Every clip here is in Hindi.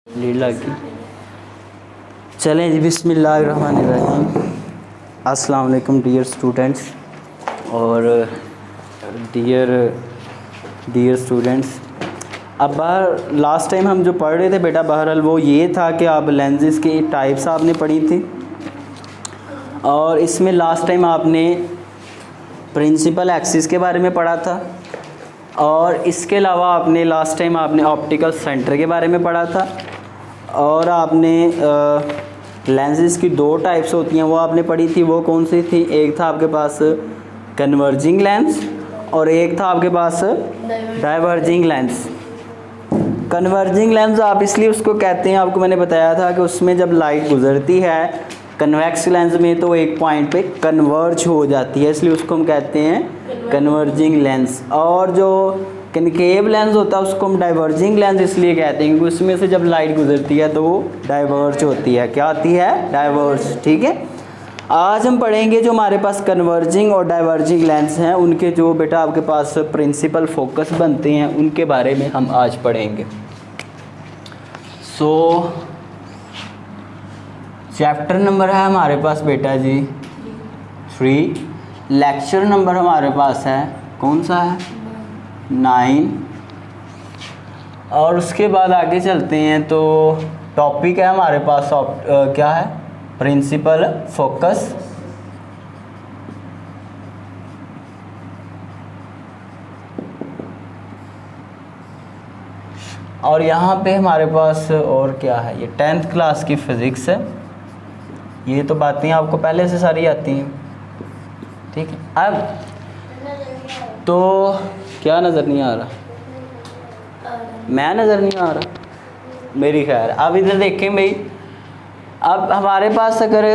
लीड लग गई। चलें जी, बिस्मिल्लाहिर्रहमानिर्रहीम। अस्सलाम वालेकुम डियर स्टूडेंट्स और डियर स्टूडेंट्स। अब बाहर लास्ट टाइम हम जो पढ़ रहे थे बेटा, बहरहाल वो ये था कि आप लेंसेज की टाइप्स आपने पढ़ी थी और इसमें लास्ट टाइम आपने प्रिंसिपल एक्सिस के बारे में पढ़ा था और इसके अलावा आपने लास्ट टाइम आपने ऑप्टिकल सेंटर के बारे में पढ़ा था और आपने लेंसेज की दो टाइप्स होती हैं वो आपने पढ़ी थी। वो कौन सी थी? एक था आपके पास कन्वर्जिंग लेंस और एक था आपके पास डाइवर्जिंग लेंस। कन्वर्जिंग लेंस आप इसलिए उसको कहते हैं, आपको मैंने बताया था कि उसमें जब लाइट गुजरती है कन्वेक्स लेंस में तो एक पॉइंट पे कन्वर्ज हो जाती है, इसलिए उसको हम कहते हैं कन्वर्जिंग लेंस। और जो कनकेव लेंस होता है उसको हम डाइवर्जिंग लेंस इसलिए कहते हैं क्योंकि उसमें से जब लाइट गुजरती है तो वो डाइवर्ज होती है। क्या होती है? डाइवर्ज। ठीक है, आज हम पढ़ेंगे जो हमारे पास कन्वर्जिंग और डाइवर्जिंग लेंस हैं उनके जो बेटा आपके पास प्रिंसिपल फोकस बनते हैं उनके बारे में हम आज पढ़ेंगे। चैप्टर नंबर है हमारे पास बेटा जी 3। लेक्चर नंबर हमारे पास है कौन सा है? 9। और उसके बाद आगे चलते हैं तो टॉपिक है हमारे पास क्या है? Principal focus. और यहाँ पे हमारे पास और क्या है? ये 10th क्लास की फ़िज़िक्स है। ये तो बातें आपको पहले से सारी आती हैं। ठीक है, अब तो क्या नज़र नहीं आ रहा? मैं नज़र नहीं आ रहा मेरी खैर। अब इधर देखें भाई, अब हमारे पास अगर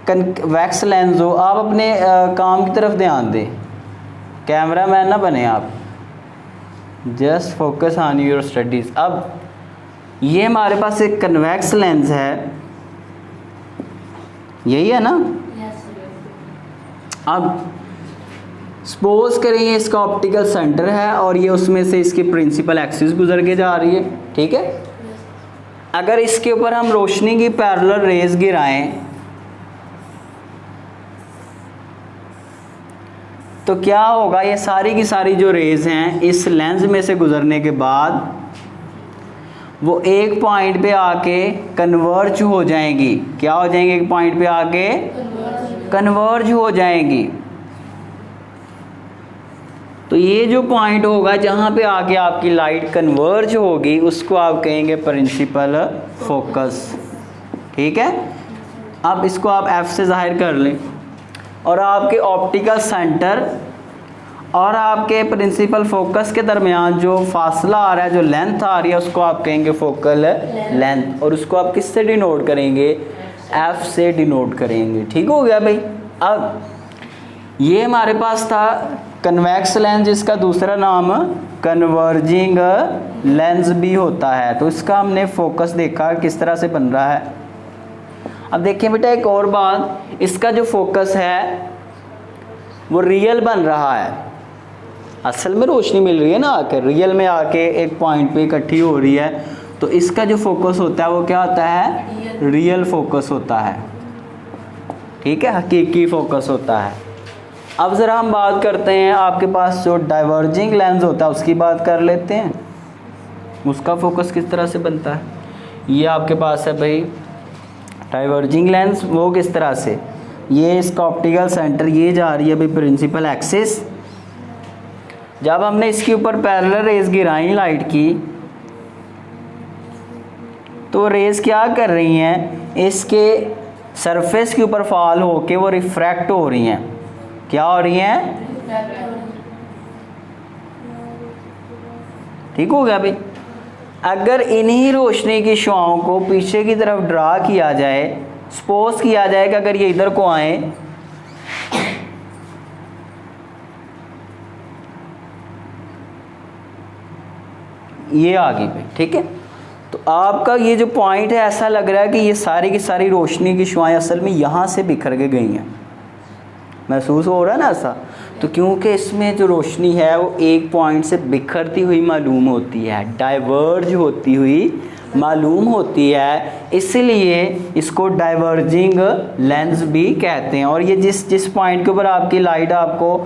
कन्वेक्स लेंस हो, आप अपने काम की तरफ ध्यान दें, कैमरा मैन ना बने आप, just focus on your studies. अब ये हमारे पास एक कन्वेक्स लेंस है, यही है ना? अब सपोज करें ये इसका ऑप्टिकल सेंटर है और ये उसमें से इसकी प्रिंसिपल एक्सिस गुजर के जा रही है। ठीक है, अगर इसके ऊपर हम रोशनी की पैरेलल रेज गिराएं तो क्या होगा? ये सारी की सारी जो रेज हैं इस लेंस में से गुजरने के बाद वो एक पॉइंट पे आके कन्वर्ज हो जाएंगी। क्या हो जाएंगी? एक पॉइंट पे आके कन्वर्ज हो जाएंगी। तो ये जो पॉइंट होगा जहाँ पे आके आपकी लाइट कन्वर्ज होगी उसको आप कहेंगे प्रिंसिपल फोकस। ठीक है, अब इसको आप F से जाहिर कर लें और आपके ऑप्टिकल सेंटर और आपके प्रिंसिपल फोकस के दरमियान जो फासला आ रहा है, जो लेंथ आ रही है, उसको आप कहेंगे फोकल लेंथ। और उसको आप किससे डिनोट करेंगे? F से डिनोट करेंगे। ठीक हो गया भाई। अब ये हमारे पास था कन्वेक्स लेंस, जिसका दूसरा नाम कन्वर्जिंग लेंस भी होता है। तो इसका हमने फोकस देखा किस तरह से बन रहा है। अब देखिए बेटा एक और बात, इसका जो फोकस है वो रियल बन रहा है। असल में रोशनी मिल रही है ना आकर, रियल में आके एक पॉइंट पे इकट्ठी हो रही है, तो इसका जो फोकस होता है वो क्या होता है? रियल फोकस होता है। ठीक है, हकीकी फोकस होता है। अब ज़रा हम बात करते हैं आपके पास जो डाइवर्जिंग लेंस होता है उसकी बात कर लेते हैं। उसका फोकस किस तरह से बनता है? ये आपके पास है भाई डाइवर्जिंग लेंस। वो किस तरह से? ये इसका ऑप्टिकल सेंटर, ये जा रही है भाई प्रिंसिपल एक्सिस। जब हमने इसके ऊपर पैरेलल रेज गिराई लाइट की तो रेज क्या कर रही हैं? इसके सरफेस के ऊपर फॉल होके वो रिफ्रैक्ट हो रही हैं। क्या हो रही हैं? ठीक हो गया भाई। अगर इन्हीं रोशनी की शुआओं को पीछे की तरफ ड्रा किया जाए, सपोज किया जाए कि अगर ये इधर को आए, ये आ गई भाई। ठीक है, तो आपका ये जो पॉइंट है ऐसा लग रहा है कि ये सारी की सारी रोशनी की शुआएं असल में यहाँ से बिखर के गई हैं। महसूस हो रहा है ना ऐसा? तो क्योंकि इसमें जो रोशनी है वो एक पॉइंट से बिखरती हुई मालूम होती है, डाइवर्ज होती हुई मालूम होती है, इसलिए इसको डाइवर्जिंग लेंस भी कहते हैं। और ये जिस पॉइंट के ऊपर आपकी लाइट आपको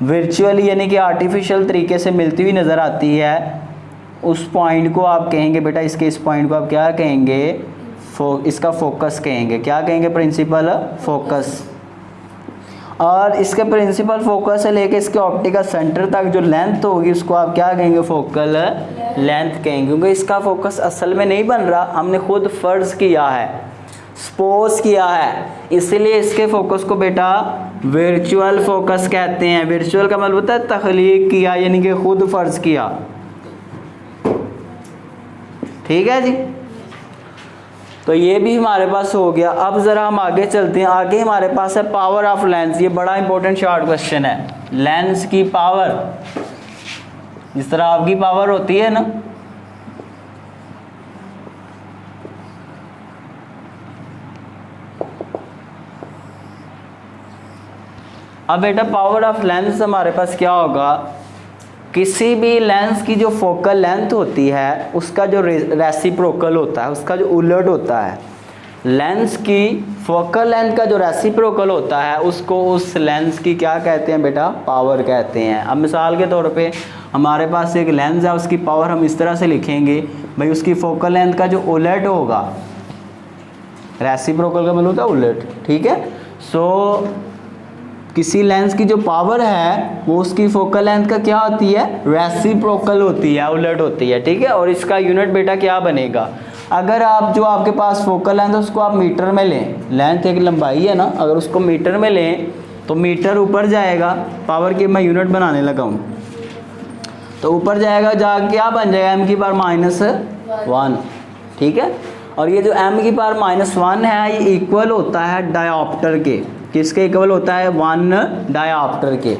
वर्चुअली यानी कि आर्टिफिशियल तरीके से मिलती हुई नज़र आती है, उस पॉइंट को आप कहेंगे बेटा, इस पॉइंट को आप क्या कहेंगे, इसका फोकस कहेंगे। क्या कहेंगे, प्रिंसिपल फोकस। और इसके प्रिंसिपल फोकस से लेके इसके ऑप्टिकल सेंटर तक जो लेंथ होगी उसको आप क्या कहेंगे, फोकल लेंथ कहेंगे। क्योंकि इसका फोकस असल में नहीं बन रहा, हमने खुद फर्ज किया है, सपोज किया है, इसलिए इसके फोकस को बेटा वर्चुअल फोकस कहते हैं। वर्चुअल का मतलब होता है तख्लीक किया, यानी कि खुद फर्ज किया। ठीक है जी, तो ये भी हमारे पास हो गया। अब ज़रा हम आगे चलते हैं। आगे हमारे पास है पावर ऑफ लेंस। ये बड़ा इंपॉर्टेंट शॉर्ट क्वेश्चन है। लेंस की पावर, जिस तरह आपकी पावर होती है ना, अब बेटा पावर ऑफ लेंस हमारे पास क्या होगा, किसी भी लेंस की जो फोकल लेंथ होती है उसका जो रेसिप्रोकल होता है, उसका जो उलट होता है, लेंस की फोकल लेंथ का जो रेसिप्रोकल होता है उसको उस लेंस की क्या कहते हैं बेटा, पावर कहते हैं। अब मिसाल के तौर पे हमारे पास एक लेंस है, उसकी पावर हम इस तरह से लिखेंगे भाई, उसकी फोकल लेंथ का जो उलट होगा, रेसिप्रोकल का मतलब होता है उलट, ठीक है। सो किसी लेंस की जो पावर है वो उसकी फोकल लेंथ का क्या होती है, रेसिप्रोकल होती है, उलट होती है, ठीक है। और इसका यूनिट बेटा क्या बनेगा, अगर आप जो आपके पास फोकल लेंथ है उसको आप मीटर में लें, लेंथ एक लंबाई है ना, अगर उसको मीटर में लें तो मीटर ऊपर जाएगा, पावर की मैं यूनिट बनाने लगा हूँ, तो ऊपर जाएगा, जाके क्या बन जाएगा, m की पावर -1, ठीक है। और ये जो m की पावर -1 है ये इक्वल होता है डायोप्टर के, किसके इक्वल होता है, 1 डायोप्टर के।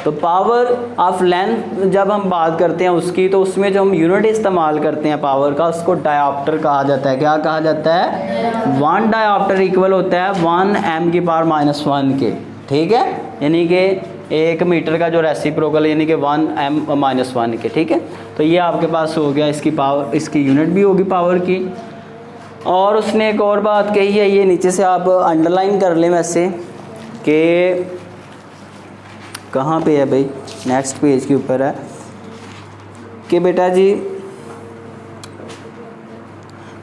तो पावर ऑफ लेंथ जब हम बात करते हैं उसकी, तो उसमें जो हम यूनिट इस्तेमाल करते हैं पावर का, उसको डायोप्टर कहा जाता है। क्या कहा जाता है, 1 डायोप्टर इक्वल होता है 1 m की पावर -1 के, ठीक है। यानी कि 1 मीटर का जो रेसिप्रोकल यानी कि 1 m -1 के, ठीक है। तो ये आपके पास हो गया, इसकी पावर, इसकी यूनिट भी होगी पावर की। और उसने एक और बात कही है, ये नीचे से आप अंडरलाइन कर लें वैसे, कि कहाँ पे है भाई, नेक्स्ट पेज के ऊपर है, कि बेटा जी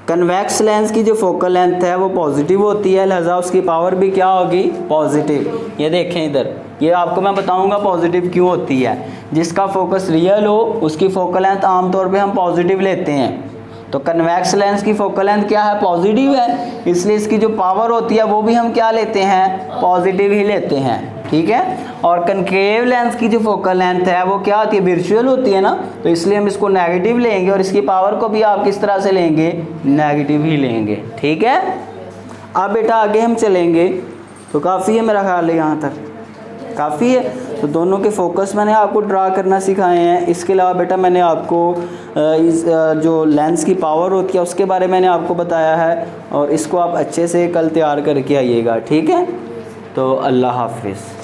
कन्वेक्स लेंस की जो फोकल लेंथ है वो पॉजिटिव होती है, लिहाजा उसकी पावर भी क्या होगी, पॉजिटिव। ये देखें इधर, ये आपको मैं बताऊंगा पॉजिटिव क्यों होती है। जिसका फोकस रियल हो उसकी फोकल लेंथ आमतौर पे हम पॉजिटिव लेते हैं। तो कन्वेक्स लेंस की फोकल लेंथ क्या है, पॉजिटिव है, इसलिए इसकी जो पावर होती है वो भी हम क्या लेते हैं, पॉजिटिव ही लेते हैं, ठीक है। और कनकेव लेंस की जो फोकल लेंथ है वो क्या होती है, वर्चुअल होती है ना, तो इसलिए हम इसको नेगेटिव लेंगे और इसकी पावर को भी आप किस तरह से लेंगे, नेगेटिव ही लेंगे, ठीक है। अब बेटा आगे हम चलेंगे, तो काफ़ी है मेरा ख्याल है, यहाँ तक काफ़ी है। तो दोनों के फोकस मैंने आपको ड्रा करना सिखाए हैं। इसके अलावा बेटा मैंने आपको इस जो लेंस की पावर होती है उसके बारे में मैंने आपको बताया है, और इसको आप अच्छे से कल तैयार करके आइएगा, ठीक है। तो अल्लाह हाफिज़।